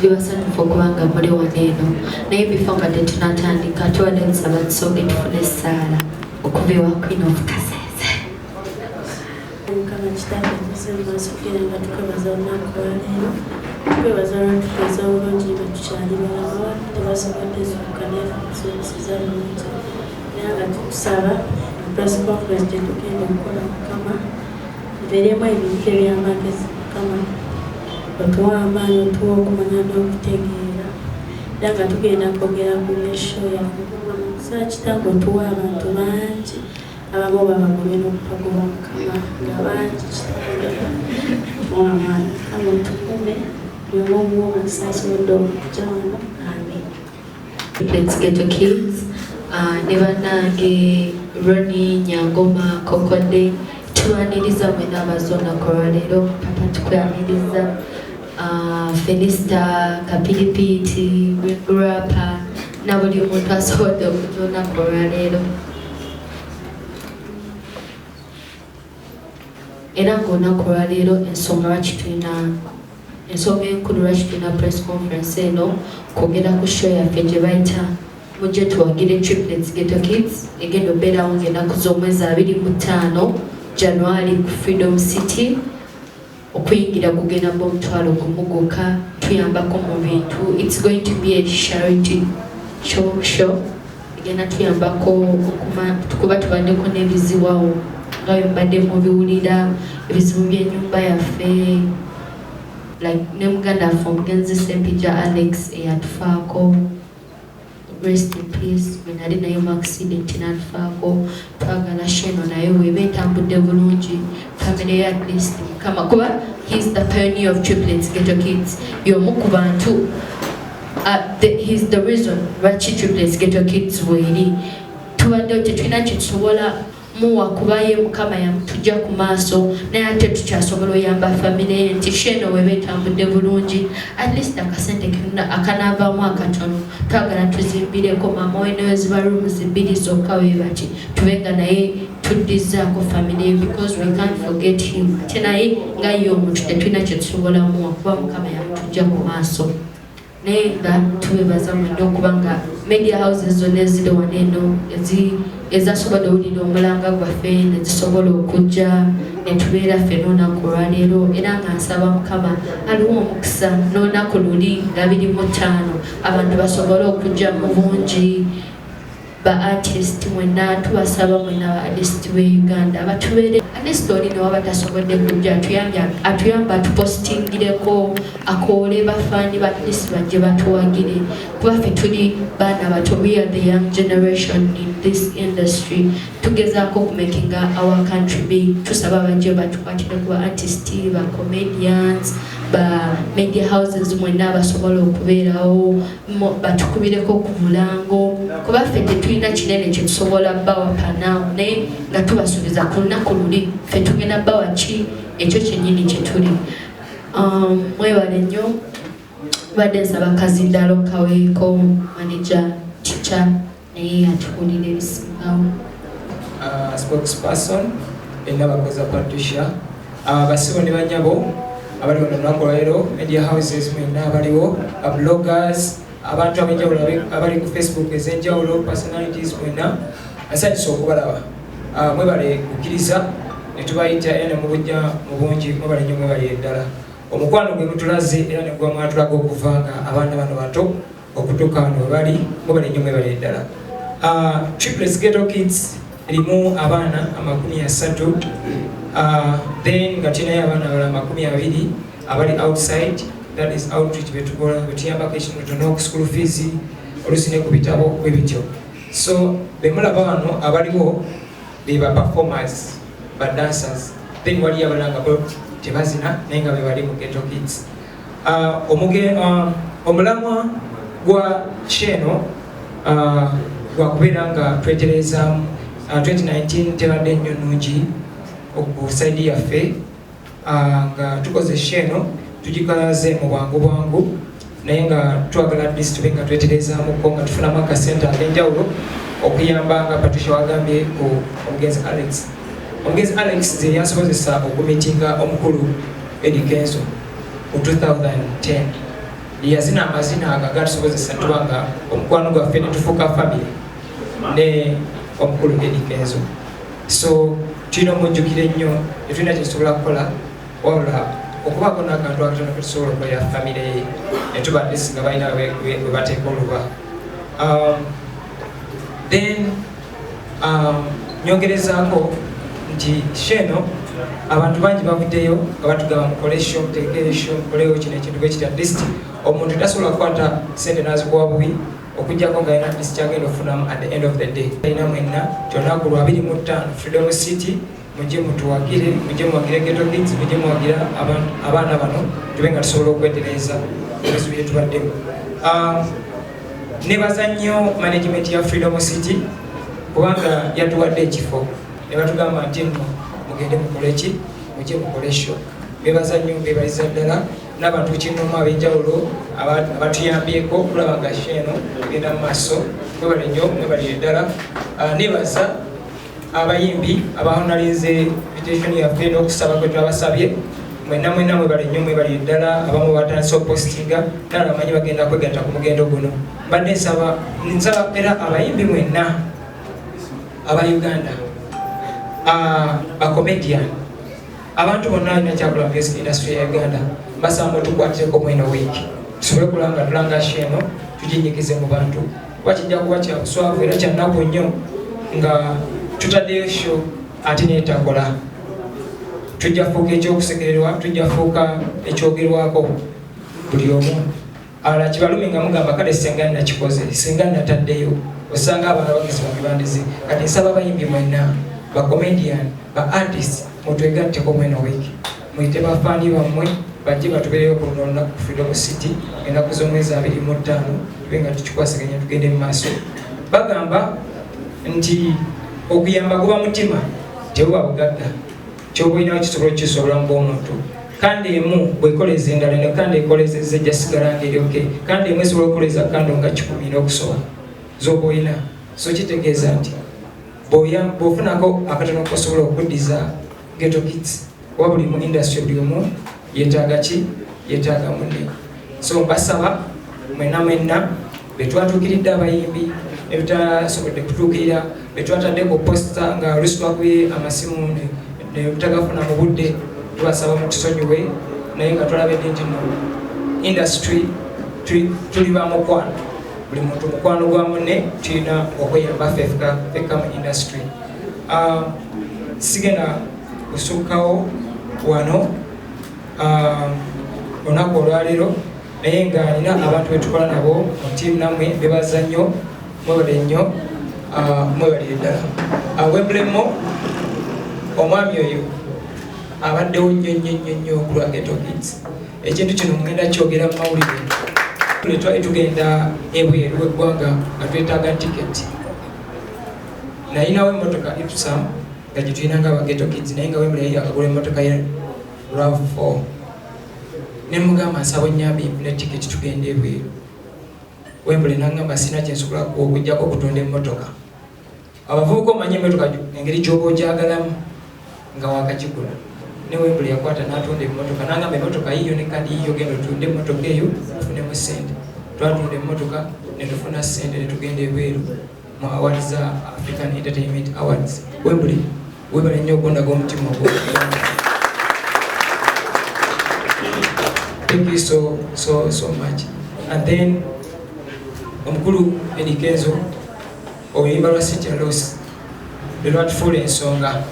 Tubasanyufu okubanga muli wano eno naye before nga tunatandika tuwadde nsaba tusooke tufune essaala okuva ewa Queen of Kasese. Mukama kitange maaso gera nga tukabaza olunaku olwaleero twebaza olwatuteeza obulungi bwe tukyali balaba tebasobodde zuukuka naye tusobozesa bulungi era nga tukusaba press conference gye tugenda okukola Mukama tubeeremu ebintu eby'amagezi Mukama otuwa amaanyi otuwa okumanya n'okutegeera era nga tugenda kwogera ku show yaffe mukiseera kitange otuwa abantu bangi abamu babagobye n'okupagoba Mukama nga bangi kitange otuwa amaanyi kama otukume byomu omuwa omukisa asobodde okujja wano amen. Let's Ghetto Kids ne bannange Ronnie Nyangoma Kokode tuwaniriza mwena abazona kolwaleero papa tukwaniriza Felista Kapilipiti Rapa na buli muntu asobodde okuzona kolwaleero era ng'olunaku olwaleero ensonga enkulu lwaki tulina press conference eno kwogera ku show yaffe gye bayita mujje tuwagire triplets Ghetto Kids egenda obeerawo ng'ennaku z'omwezi 25 January ku Freedom City okuyingira kugenda bomutwalo gumuguka tuyambako mu bintu. It's going to be a charity show egenda tuyambako kuba tubaddeko n'ebiziwawo nga mbadde mubiwulira ebizibu by'ennyumba yaffe like ne muganda waffe omugenzi Sempija Alex eyatufaako rest in peace bwe nali naye mu accident n'atufaako twagala Sheno naye weeba etambudde bulungi family ya at least Mukama kuba he's the pioneer of triplets Ghetto Kids y'omu ku bantu he's the reason lwaki triplets Ghetto Kids bweri tubadde tetulina kyetusobola muwa kuba ye Mukama yamutujja ku maaso naye ate tukyasobola oyamba family nti Sheno weeba etambudde bulungi at least akasente akanaavaamu akatono twagala tuzimbireko mama we neweziba rooms 2 zokka weebaki tubenga naye tuddizaako family because we can't forget him ate naye nga ye omuntu tetulina kyetusobola muwa kuba Mukama yamutujja ku maaso naye nga tubebaza mwenda okuba nga media houses zonna eziri wano eno ezasobola owulira omulanga gwaffe nezisobola okujja netubeera ffe n'olunaku olwaleero era nga nsaba Mukama aliwo omukisa n'olunaku luli nga 25 abantu basobole okujja mu bungi ba artist mwenna tubasaba mwenna ba artist b'e Uganda batubeere artist oli ne waba tasobodde kujja atuyamba atupostingireko akoole bafaani ba artist bajje batuwagire kuba ffe tuli baana bato we are the young generation in this industry tugezaako okumakinga our country big tusaba bajje batukwatire ku ba artist ba comedians ba media houses mwenna basobola okubeerawo batukubireko ku mulango kuba ffe tetulina kinene kye tusobola bawapa naawo naye nga tubasuubiza ku lunaku luli ffe tugenda bawa ki ekyo kyennyini kye tuli mwebale nnyo badde nsaba Kazindalo Kaweeko manager teacher naye atukulira ebisingawo spokesperson enabakoza Patricia basibo ne banyabo abali wano lunaku olwaleero media houses mwenna abaliwo bloggers abantu ab'enjawulo abali ku Facebook ez'enjawulo personalities mwenna asanyusa okubalaba mwebale kukkiriza ne tubayita era ne mubujja mu bungi mwebale nnyo mwebale eddala omukwano gwe mutulaze era ne gwa mwatulaga okuva nga abaana bano bato okutuuka wano bali mubali nnyo mwebali ddala. Triplets Ghetto Kids erimu abaana 30, then nga tulinayo abaana abalala 20 abali outside, that is outreach betukola betuyambako ekintu tono ku school fees oluusi ne ku bitabo bwe bityo. So bemulaba wano abaliwo beba performers ba dancers, then wali abalala nga bo tebazina naye nga bebali mu Ghetto Kids. Omulamwa gwa cheno gwakubeera nga twetereza 2019 tebadde nnyo nnungi ku side yaffe, nga tukoze cheno tugikalaze mu bwangu naye nga twagala at tube nga tweterezaamuko nga tufunamu akasente ak'enjawulo okuyamba nga Patricia wagambye ku omugenzi Alex. Omugenzi Alex ze yansobozesa okumitinga omukulu Eddy Kenzo mu 2010. Yazina amazina agatusobozesa tuba nga omukwano gwaffe ne tufuuka family ne omukulu Eddy Kenzo. So tulina omujjukire nnyo tetulina kyetusobola kukola wabula okubaako n'akantu akatono ketusobola okukolera family ye ne tuba nga balina we bateeka oluba. Then nyongerezaako nti sheno abantu bangi bavuddeyo nga batugamba mukole show, muteekere show, mukoleyo kino ekintu bwe kitya. At least omuntu tasobola kukwata sente n'azikuwa bubi okujjako nga alina at kyagenda okufunamu at the end of the day. Alina mwenna olunaku lwa 25 Freedom City mujje mutuwagire, mujje muwagire Ghetto Kids, mujje muwagira abaana bano tube nga tusobola okwetereza ebizibu bye tubaddemu. Nebaza nnyo management ya Freedom City kubanga yatuwadde ekifo ne batugamba nti nno mugende mukole ki, mujje mukole show. Bebaza nnyo, bebaliza ddala n'abantu kinoma ab'enjawulo abatuyambyeko okulaba nga sheno egenda mu maaso. Mwebale nnyo, mwebali ddala. Nebaza abayimbi abahonalize invitation yaffe n'okusaba kwe twabasabye, mwenna mwebale nnyo, mwebali ddala. Abamu batandise opostinga nala bamanyi bagenda kwegatta ku mugendo guno. Mbadde nsaba era abayimbi mwenna aba Uganda, comedian, abantu bonna alina kyakola mu music industry ya Uganda, basaba tukwatireko mweno week tusobole kulanga tulanga sheno tuginyikize mu bantu. Wakijja kuba kya buswavu era kya nnaku nnyo nga tutaddeyo show ate neetakola. Tujja fuuka ekyokusekererwa, tujja fuuka ekyogerwako buli omu. Ala kibalumi nga mugamba kale senga nakikoze, senga nataddeyo, osanga abalala bagezi babibandize. Kati nsaba abayimbi mwenna, ba comedian, ba artist, mutwegatteko mweno week. Muyite bafaani bammwe bajje batubeereyo ku luno olunaku ku Freedom City ennaku z'omwezi 25 tube nga tukikwasaganya tugende mu maaso. Bagamba nti okuyamba guba mutima tebuba bugagga, kyoba olinawo kisobola okukisobola mu bw'omuntu. Kandi emu bwekoleza endala eno kandi ekolezezza ejja sigala ng'eryoke, kandi emu esobola okukoleza kando nga 10 n'okusoba z'oba olina. So kitegeeza nti bw'ofunako akatono kosobola okuddiza Ghetto Kids oba buli mu industry buli omu yeetaaga ki? Yeetaaga munne. So mbasaba mwenna betwatuukiridde abayimbi ebitasobodde kutuukirira, betwataddeko posta nga oluusi twakubye amasimu ne butagafuna mu budde, tubasaba mutusonyiwe naye nga tulabedde nti no industry tuli ba mukwano, buli muntu mukwano gwa munne tulina okweyamba fekka mu industry. Sigenda kusukkawo wano olunaku olwaleero naye nga nina abantu betukola nabo mu tiimu nammwe bebaza nnyo, mwebale nnyo, mwebale ddala. Webulemo omwami oyo abaddewo nnyo ku lwa Ghetto Kids. Ekintu kino mugenda kyogera mu mawulire. Twali tugenda ebweru w'eggwanga nga twetaaga tiketi. Nayinawo emmotoka Ipsam nga gye tulina nga aba Ghetto Kids naye nga Wembley akagula emmotoka ye RAV4. Ne mugamba nsaba nnyambi ne tiketi tugenda ebweru. Wembley n'angamba sina kye nsobola okuggyako okutunda emmotoka. Abavubuka omanyi emmotoka engeri gy'oba ogyagalamu nga wakagigula. Ne Wembley yakwata n'atunda emmotoka n'angamba emmotoka yiyo ne kadi yiyo genda otunde emmotoka eyo ofunemu ssente. Twatunda emmotoka ne tufuna ssente ne tugenda ebweru mu awards za African Entertainment Awards. Wembley webale nnyo okundaga omutima ogwo. Thank you so much. And then omukulu Eddy Kenzo oluyimba lwa City Loss lwatufuula ensonga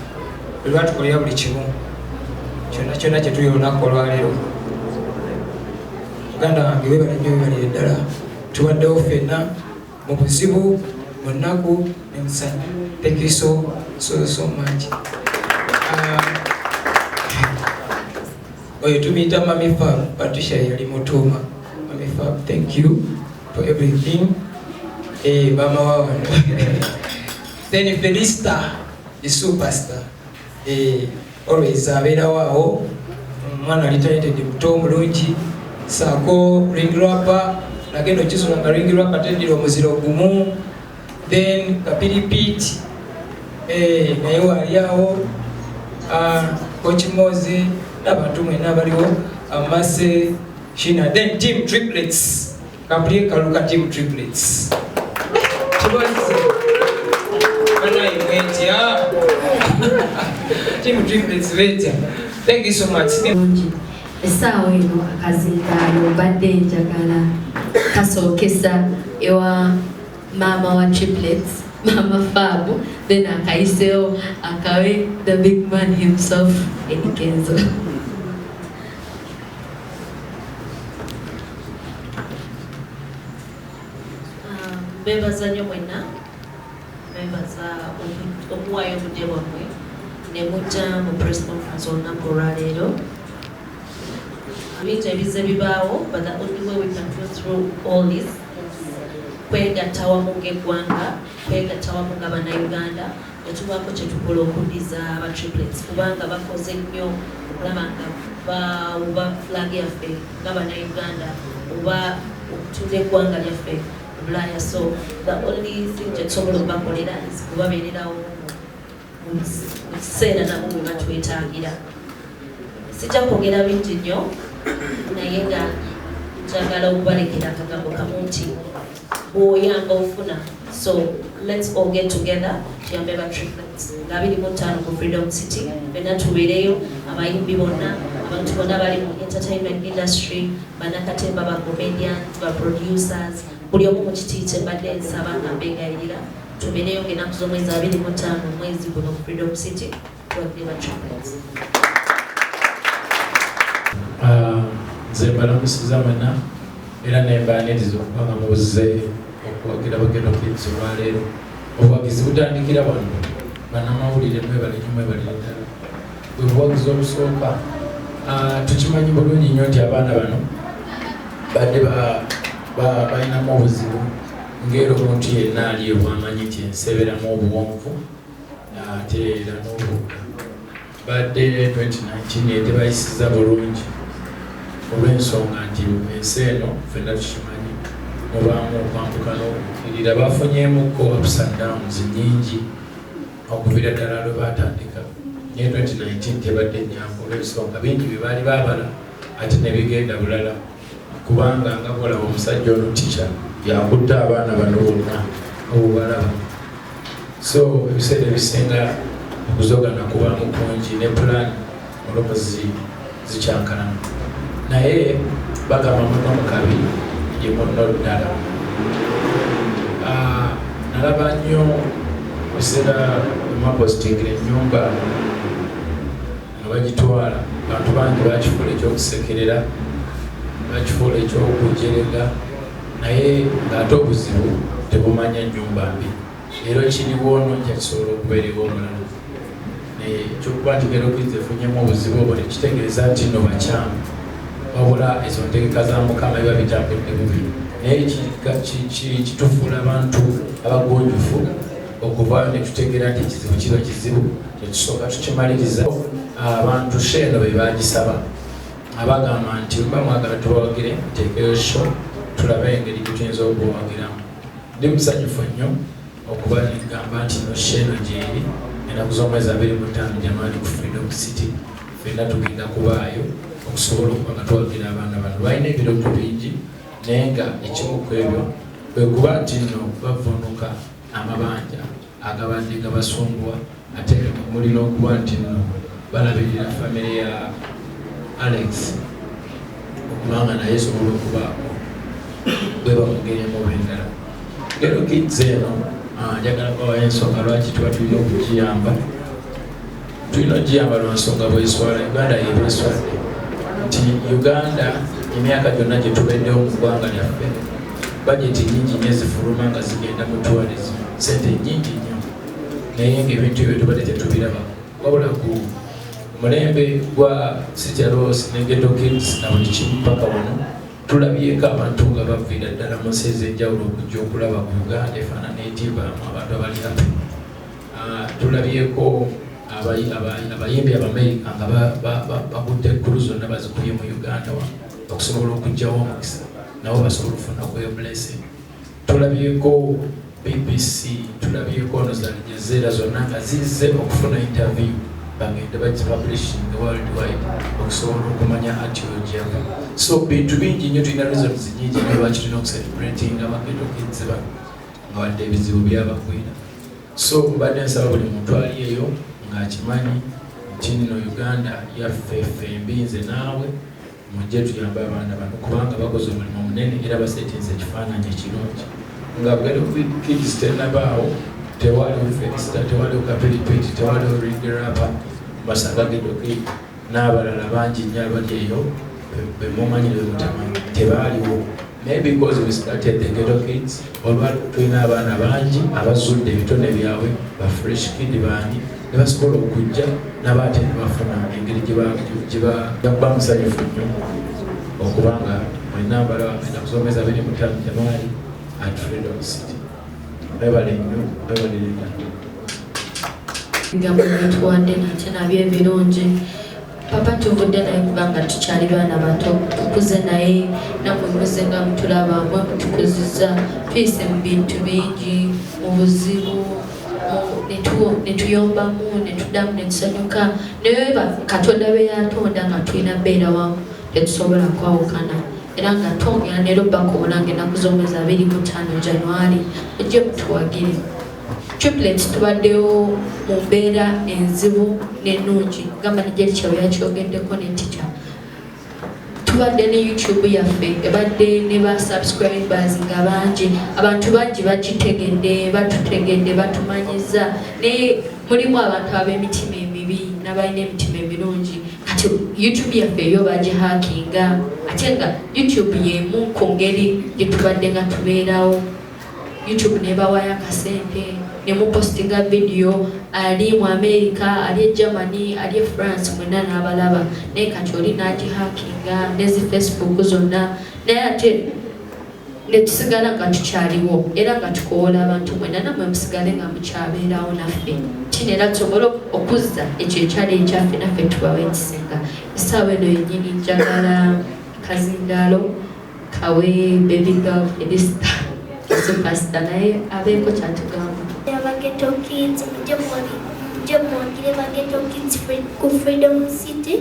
lwatukolera buli kimu kyonna kyetuli olunaku olwaleero. Muganda wange webale nnyo webalire ddala tuwaddewo ffenna mu buzibu mu nnaku ne musanyu. Thank you so much. Oyo tumuyita Mami Fab Patricia yali mutuuma. Mami Fab, thank you for everything. Mama wa wano. Then Felista, the superstar. Always abeerawo awo. Mwana ali talented muto mulungi. Sako ring rapper. Nagenda okisula nga ring rapper tendira omuziro gumu. Then Kapiri Pete. Naye wali awo. Coach Moze. N'abantu mwenna abaliwo. Amase. Shina. Then Team Triplets. Kapiri Kaluka Team Triplets. Team Triplets later. Thank you so much. Essaawa eno akazindaalo mbadde njagala kasookesa ewa maama wa Triplets, Mama Fab, then akayiseewo akawe the big man himself, Eddy Kenzo. Bebaza nnyo mwenna, bebaza okuwaayo obudde bwammwe ne mujja mu press conference olunaku olwaleero. Bingi ebize bibaawo, but the only way we can go through all this kwegatta wamu ng'eggwanga, kwegatta wamu nga bannayuganda, ne tubaako kye tukola okuddiza aba Triplets kubanga bakoze nnyo okulaba nga bawuba flag yaffe nga bannayuganda oba okutunda eggwanga lyaffe Bulaya. So the only thing that tusobola okubakolera is kubabeererawo mu kiseera nabo bwe batwetaagira. Sijja kwogera bingi nnyo naye nga njagala okubalekera akagambo kamu nti bw'oyanga ofuna. So let's all get together tuyambe ba Triplets nga 25 ku Freedom City, bena tubeereyo abayimbi bonna, abantu bonna bali mu entertainment industry, bannakatemba, ba comedians, ba producers, buli omu mu kiti kye mbadde nsaba nga mbegayirira tubeereyo ng'ennaku z'omwezi 25 omwezi guno ku Freedom City tuwadde ba Triplets. Nze mbalamusiza mwenna era nembaaniriza okuba nga mubuze okuwagira ba Ghetto Kids olwaleero. Obuwagizi butandikira wano, bannamawulire mwebale nnyo, mwebalire ddala. Bwe buwagizi obusooka tukimanyi bulungi nnyo nti abaana bano badde balinamu obuzibu ng'era omuntu yenna ali ebwamanyi nti enseberamu obuwonvu ate era n'obuwuka. Badde 2019 tebayisiza bulungi olw'ensonga nti ensi eno ffenna tukimanyi mubaamu okwambuka n'okukkirira. Bafunyeemuko ups and downs nnyingi okuviira ddala lwe baatandika, naye 2019 tebadde nnyangu olw'ensonga bingi bye baali baabala ate ne bigenda bulala kubanga nga bolaba omusajja ono tica yakutte abaana bano bonna obubalaba. So ebiseera ebisinga okuzogana kubaamu kungi ne plan olumu zikyankalana, naye bagamba muno mukabi ye munno ddala. Nalaba nnyo ebiseera emapostingira ennyumba nga bagitwala, abantu bangi bakifuula ekyokusekerera, bakifuula ekyokujerega, naye ng'ate obuzibu tebumanya ennyumba mbi. Leero kiriwo nojja kisobola okubeerawo omulala. Ekyokuba nti Ghetto Kids efunyemu obuzibu obwo tekitegeeza nti nno bakyamu, wabula ezo ntegeka za Mukama biba bitambudde bubi. Naye kitufuula abantu abagonjufu okuvaayo ne tutegeera nti ekizibu kiba kizibu, tetusooka tukimaliriza. Abantu sheeno be bagisaba abagamba nti mba mwagala tubawagire teekeyo show tulabe engeri gyetuyinza okubawagiramu. Ndi musanyufu nnyo okuba negamba nti no sheeno gyeri ennaku z'omwezi 25 January ku Freedom City ffenna tugenda kubaayo okusobola okuba nga tuwagira abaana bano. Balina ebirooto bingi naye nga ekimu ku ebyo kwe kuba nti nno bavunuka amabanja agabadde gabasumbuwa ate mulina okuba nti nno balabirira famire ya Alex okubanga naye esobola okubaako bwe bamugeremu b'endala. Ghetto Kids eno njagala kubawa ensonga lwaki tuba tulina okugiyamba. Tulina ogiyamba lwa nsonga bw'eswala Uganda yebeeswadde nti Uganda emyaka gyonna gye tubaddewo mu ggwanga lyaffe bajeti nyingi nnyo ezifuluma nga zigenda mu tourism, ssente nyingi nnyo naye ng'ebintu ebyo tubadde tetubiraba. Wabula ku mulembe gwa Sijalos ne Ghetto Kids na buli kimu paka wano tulabyeko abantu nga baviira ddala mu nsi ez'enjawulo okujja okulaba ku Uganda efaanana etibaamu abantu abali happy. Tulabyeko abayimbi Abamerika nga bagudde ekkulu zonna bazikubye mu Uganda okusobola okugyawo omukisa nabo basobola okufuna kweyo blessing. Tulabyeko BBC, tulabyeko ono za Aljazeera zonna nga zizze okufuna interview bagende bagipublishing worldwide okusobola okumanya atiology yabo. So bintu bingi nnyo tulina reasons nyingi nnyo lwaki tulina okucelebrating aba Ghetto Kids bano nga wadde ebizibu byabagwira. So mbadde nsaba buli muntu ali eyo ng'akimanyi nti nno Uganda yaffe fembi nze naawe mujje tuyambe abaana bano kubanga bakoze omulimu munene era basetinze ekifaananyi ekirungi. Nga Ghetto Kids tennabaawo tewaliwo Felista, tewaliwo Kapiripiti, tewaliwo Rigirapa, Masanga Ghetto Kids n'abalala bangi nnyo abali eyo be mumanyire be mutamanyi tebaaliwo. Maybe because we started the Ghetto Kids olwali tulina abaana bangi abazudde ebitone byabwe ba fresh kid baani ne basobola okujja n'abaate ne bafuna engeri gye bakuba musanyufu nnyo okubanga mwenna mbala bagenda kusomesa 25 January at Freedom City. Bebale nnyo bebalirira nga mwetwadde nate nabyo ebirungi. Papa tuvudde naye kubanga tukyali baana bato tukuze naye namwemuze nga mutulaba mwemutukuziza twise mu bintu bingi mu buzibu netuyombamu netuddamu netusanyuka naye Katonda be yatonda nga tulina beera wamu tetusobola kwawukana era nga twongera ne Lubako Olange ennaku z'omwezi 25 January ejje mutuwagire. Triplets tubaddewo mu mbeera enzibu n'ennungi gamba Nigeri kyawe yakyogeddeko ne teacher. Tubadde ne YouTube yaffe ebadde ne ba subscribers nga bangi, abantu bangi bagitegedde batutegedde batumanyiza naye mulimu abantu ab'emitima emibi n'abalina emitima emirungi. Kati YouTube yaffe yo bagihakinga ate nga YouTube y'emu ku ngeri gye tubadde nga tubeerawo. YouTube nebawayo akasente ne mupostinga video ali mu America, ali Germany, ali France mwena n'abalaba naye kati oli n'agihakinga nezi Facebook zonna naye ate netusigala nga tukyaliwo era nga tukoola abantu mwena namwe musigale nga mukyabeerawo naffe kinera tusobola okuzza ekyo ekyali ekyaffe naffe tubawo ekisinga. Essaawa eno yennyini njagala Kazindaalo kawe baby girl Felista superstar naye abeeko kyatugamba. Ghetto Kids, mujje muwagire ba Ghetto Kids ku Freedom City,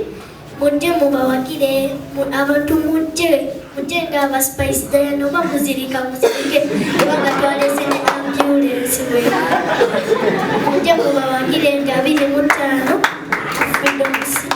mujje mubawagire abantu mujje ng'aba Spice Diana oba muzirike kubanga twalese ne ambulance mujje mubawagire nga 25 Freedom City.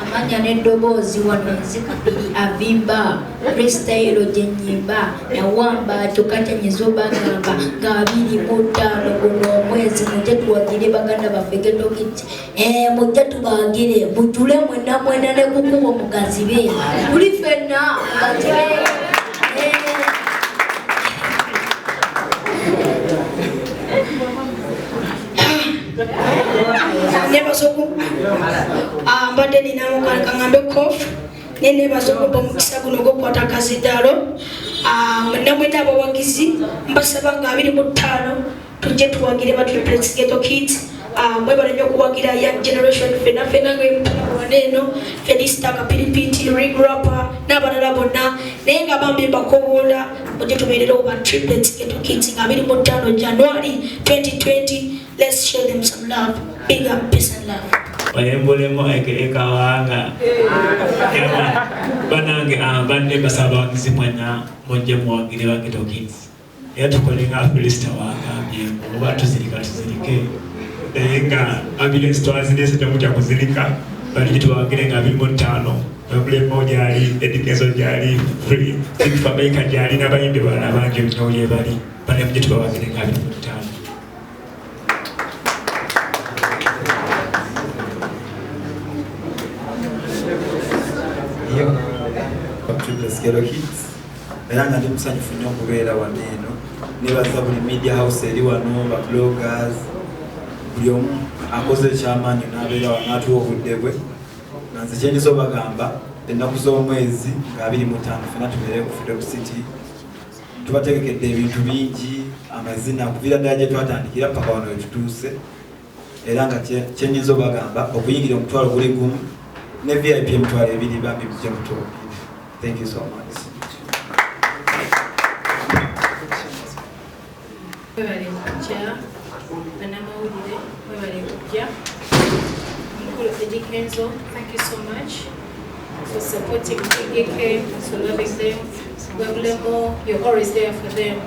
Amanya n'eddoboozi wano nzikabiri avimba freestyle gyenyimba yawamba tukatanyiza bagamba nga 25 guno omwezi mujje tuwagire baganda baffe Ghetto Kids. Mujje tubagire mutule mwena ne kukuba omugazi be tuli ffenna mugazi be. Never so good. Mbadde ninamu kangambe kof nene bazokuba omukisa guno gwokwata Kazindaalo. Mwena abawagizi mbasaba nga 25 tujje tuwagire ba Triplets Ghetto Kids. Mwebale nnyo okuwagira young generation fena ng'empawaneeno Felista Kapiripiti Rigirapa n'abalala bonna naye nga bambi mbakowoola mujje tubeererewo ba Triplets Ghetto Kids nga 25 January 2020. Let's show them some love. Big up, peace and love. Oyembolemo ekawanga banange abadde basaba abagizi mwena mujje muwagire ba Ghetto Kids era tukole nga Felista wagambye oba tuzirike nga ambulance twazindese temutya kuzirika bali tubagire nga 25 Mulemo gyali Eddy Kenzo gyali free Fameka gyali n'abayimbi balala bangi nnyo bali bane mujye tubagire nga 25 Ghetto Kids. Era nga ndi musanyufu nnyo okubeera wano eno. Nebaza buli media house eri wano, ba bloggers, buli omu akoze ekyamaanyi n'abeera wano n'atuwa obudde bwe. Nanze kye ndiza obagamba ennaku z'omwezi nga 25 ffenna tubeere ku Freedom City. Tubategekedde ebintu bingi, amazina kuviira ddala gye twatandikira paka wano we tutuuse. Era nga kye nnyinza obagamba okuyingira omutwalo guli gumu ne VIP emitwalo 2 bambi mujje mutuukire. Thank you so much. Webale kujja banamawulire webale kujja Mukulu Eddy Kenzo, thank you so much for supporting EK, for loving them. Webulemo, you're always there for them.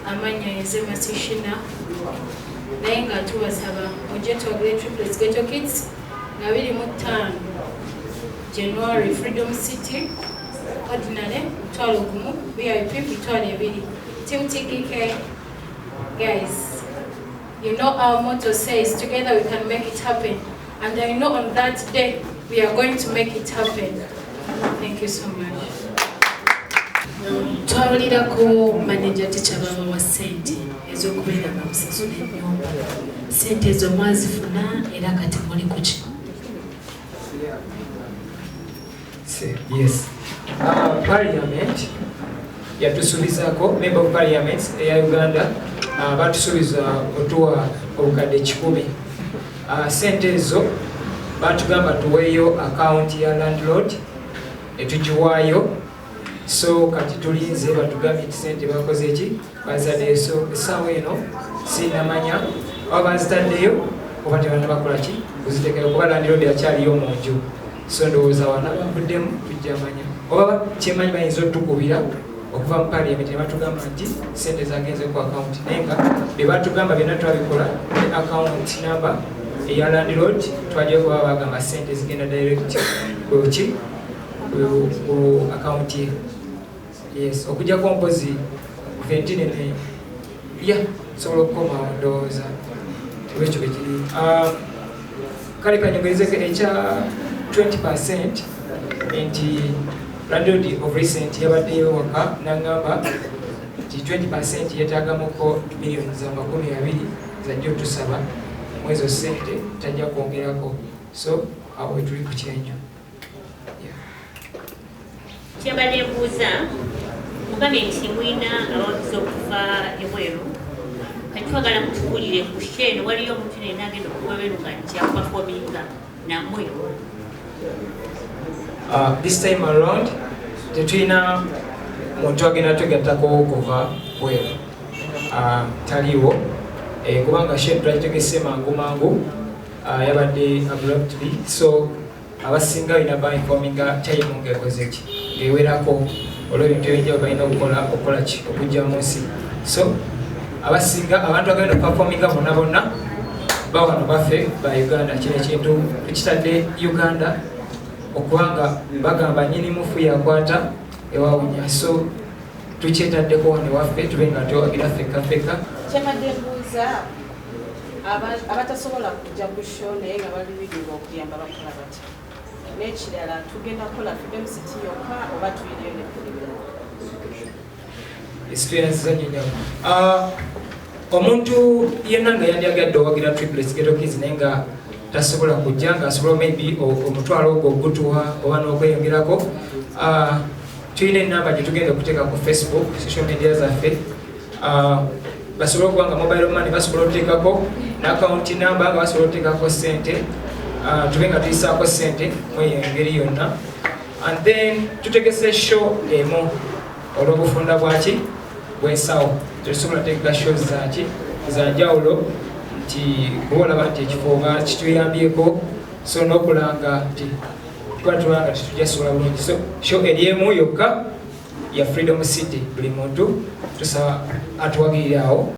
Amanya yezema sishina naye nga tubasaba ojje twagire triplets Ghetto Kids nga 25 January Freedom City ordinary mutwalo gumu VIP mitwalo 2 Team TKK. Guys, you know our motto says together we can make it happen, and I know on that day we are going to make it happen. Thank you so much. Twawulirako manager teacher baba wa sente ezokubeera nga musasula ennyumba sente ezo mwazifuna era kati muli kuki? Yes. Parliament yatusuubizako member of parliament eya Uganda batusuubiza otuwa obukadde 10. Sente ezo batugamba tuweeyo account ya landlord etugiwaayo, so kati tulinze batugambye nti sente bakoze ki bazaddeyo. So essaawa eno sinamanya oba bazitaddeyo oba tebanabakola ki kuziteekayo kuba landlord akyaliyo mu nju. So ndowooza wana bavuddemu tujjamanya oba kyemanyi bayinza otukubira okuva mu parliament ne batugamba nti sente zagenze ku account naye nga bye batugamba byonna twabikola ne account number eya landlord twajja kuba bagamba sente zigenda direct kuki ku account ye. Yes, okujja ku mpozi 20 ne ya sobola okukomawo ndowooza olwekyo bwe kiri. Kale kanyongezeko ekya 20% nti landlord of recent yabaddeyo waka n'angamba nti 20% yetaagamuko million za 20 zajja otusaba mwezo sente tajja kwongerako. So awo tuli ku kyenjo. Kyabadde mbuuza mugambye nti mwina abawagizi okuva ebweru kati twagala mutukulire ku sheno waliyo omuntu yenna agenda okuweberuka nti akupafominga nammwe. This time around tetulina muntu agenda twegattako okuva bweru taliwo kubanga sheno twakitegese mangu yabadde abruptly, so abasinga balina bainfominga time ng'ekozeki ng'ewerako olw'ebintu ebinjawulo balina okukola ki okujja mu nsi. So abasinga abantu agenda okupafominga bonna bawano baffe ba Uganda. Kino ekintu tukitadde Uganda okubanga bagamba nyini mufu yakwata ewawunya, so tukyetaddeko wano waffe tube nga tewagira feka. Kyabadde mbuuza abatasobola kujja ku show naye nga bali bidiwa okuyamba bakola batya, n'ekirala tugenda kukola Freedom City yokka oba tuyiriyo ne experience zanyinya omuntu yenna nga yandyagadde owagira triplets Ghetto Kids naye nga tasobola kujja nga asobola maybe omutwalo ogwo ogutuwa oba n'okweyongerako. Tulina enamba gye tugenda okuteeka ku Facebook, social media zaffe, basobola okuba nga mobile money basobola okuteekako n'account number nga basobola okuteekako sente, tube nga tuyisaako sente mweyo engeri yonna. And then tutegese show emu olw'obufunda bwaki bw'ensawo. Tetusobola teeka shows zaki za njawulo nti kuolaba nti ekifo oba kituyambyeko, so n'okulanga nti twatulanga titujasobola bulungi. So show eri emu yokka ya Freedom City, buli muntu tusaba atuwagirire awo